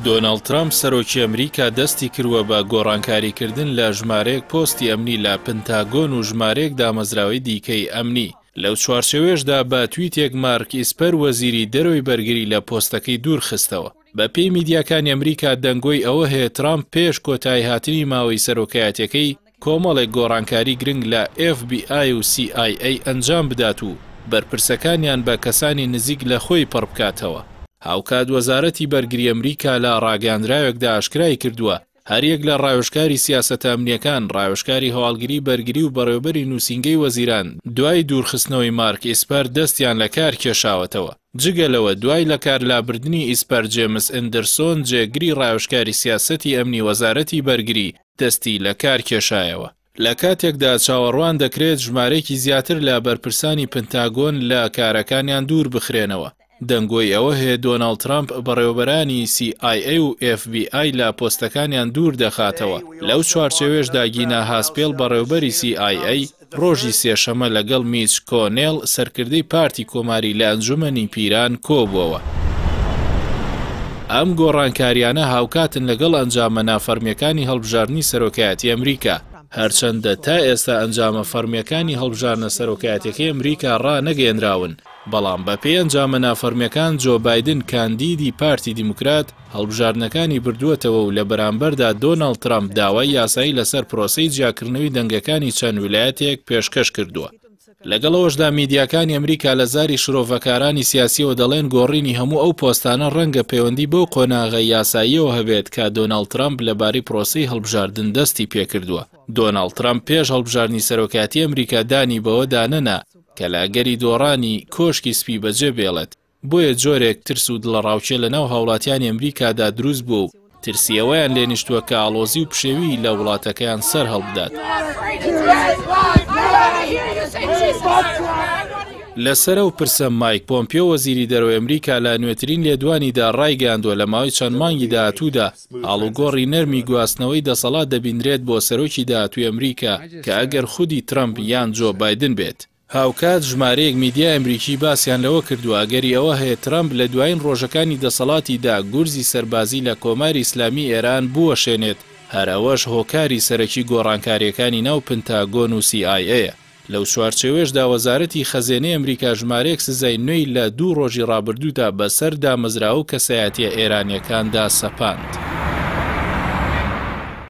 دۆناڵد ترامپ سەرۆکی ئەمریکا دەستی کردووە بە گۆڕانکاریکردن لە ژمارەیەک پۆستی ئەمنی لە پنتاگۆن و ژمارەیەک دامەزراوەی دیکەی ئەمنی. لەو چوارچێوێشدا بە تویتێک مارک ئیسپەر وەزیری دەرەوەی بەرگری لە پۆستەکەی دوور خستەوە. بە پێی میدیاکانی ئەمریکا دەنگۆی ئەوە هەیە ترامپ پێش کۆتایی هاتنی ماوەی سەرۆکایەتەکەی کۆمەڵێک گۆڕانکاری گرنگ لە FBI و CIA ئەنجام بدات و بەرپرسەکانیان بە کەسانی نزیک لە خۆی پڕ بکاتەوە. هاوکات وەزارەتی بەرگری ئەمریکا لە ڕاگەاندراوێکدا ئاشکرای کردووە هەریەک لە ڕاوێژکاری سیاسەتە ئەمنیەکان ڕاوێژکاری هەواڵگری بەرگری و بەڕێوەبەری نووسینگەی وەزیران دوای دوورخستنەوەی مارک ئیسپەر دەستیان لە کار کێشاوەتەوە. جگەلەوە دوای لە کارلابردنی ئیسپەر جێمس ئەندەرسۆن جێگری ڕاوێژکاری سیاسەتی ئەمنی وەزارەتی بەرگری دەستی لە کار کێشایەوە. لە کاتێکدا چاوەڕوان دەکرێت ژمارەیەکی زیاتر لە بەرپرسانی پنتاگۆن لە کارەکانیان دوور بخرێنەوە. دەنگۆی ئەوە هەیە دۆناڵد ترامپ بەڕێوەبەرانی CIA و FBI لە پۆستەکانیان دوور دەخاتەوە. لەو چوارچێوێشدا گینا هاسپێل بەڕێوەبەری CIA ڕۆژی سێشەمە لەگەڵ میچ کۆنێل سەرکردەی پارتی کۆماری لە ئەنجومەنی پیران کۆبووەوە. ئەم گۆڕانکاریانە هاوکاتن لەگەڵ ئەنجامە نافەرمیەکانی هەڵبژاردننی سەرۆکایەتی ئەمریکا. هەرچەندە تا ئێستا ئەنجامە فەرمیەکانی هەڵبژاردنە سەرۆکایەتەکەی ئەمریکا ڕانەگەێنراون، بەڵام بەپێی ئەنجامە نافەرمیەکان جۆ بایدن کاندیدی پارتی دیموکرات هەڵبژاردنەکانی بردووەتەوە و لە بەرامبەردا دۆناڵد ترامپ داوای یاسایی لەسەر پرۆسەی جیاکردنەوەی دەنگەکانی چەند ویلایەتێک پێشکەش کردووە. لەگەڵەوەشدا میدیاکانی ئەمریکا لە زاری شرۆڤەکارانی سیاسیەوە دەڵێن گۆڕینی هەموو ئەو پۆستانە ڕەنگە پەیوەندی بەو قۆناغە یاساییەوە هەبێت کە دۆناڵد ترامپ لەبارەی پرۆسەی هەڵبژاردن دەستی پێکردووە. دۆناڵد ترامپ پێش هەڵبژاردننی سەرۆکایەتی ئەمریکا دانی بەوە دانەنا کە لاگەری دۆڕانی کۆشکی سپی بەجێ بێڵێت. بۆیە جۆرێک ترس و دڵڕاوچێ لەناو هاوڵاتیانی ئەمریکادا دروست بوو و ترسیەوەیان لێنیشتووە کە ئاڵۆزی و پشێوی لە وڵاتەکەیان سەر هەڵبدات. لەسەر ئەو پرسە مایک پۆمپیۆ وەزیری دەرەوەی ئەمریکا لە نوێترین لێدوانیدا ڕایگەاندووە لە ماوەی چەند مانگی داهاتوودا ئاڵوگۆڕی نەرمی گواستنەوەی دەسەڵات دەبینرێت بۆ سەرۆکی داهاتووی ئەمریکا کە ئەگەر خودی ترامپ یان جۆ بایدن بێت. هاوکات ژمارەیەک میدیای ئەمریکی باسییان لەوە کردووە ئەگەری ئەوە هەیە ترامپ لە دوایین ڕۆژەکانی دەسەڵاتیدا گورزی سەربازی لە کۆماری ئیسلامی ئێران بوەشێنێت. هەرەوەش هۆکاری سەرەکی گۆڕانکاریەکانی ناو پنتاگۆن و CIA. لەو چوارچێوێشدا وەزارەتی خەزێنەی ئەمریکا ژمارەیەک سزای نوێی لە 2 ڕۆژی ڕابردوودا بەسەر دامەزراوە و کەسایەتیە ئێرانیەکاندا سەپاند.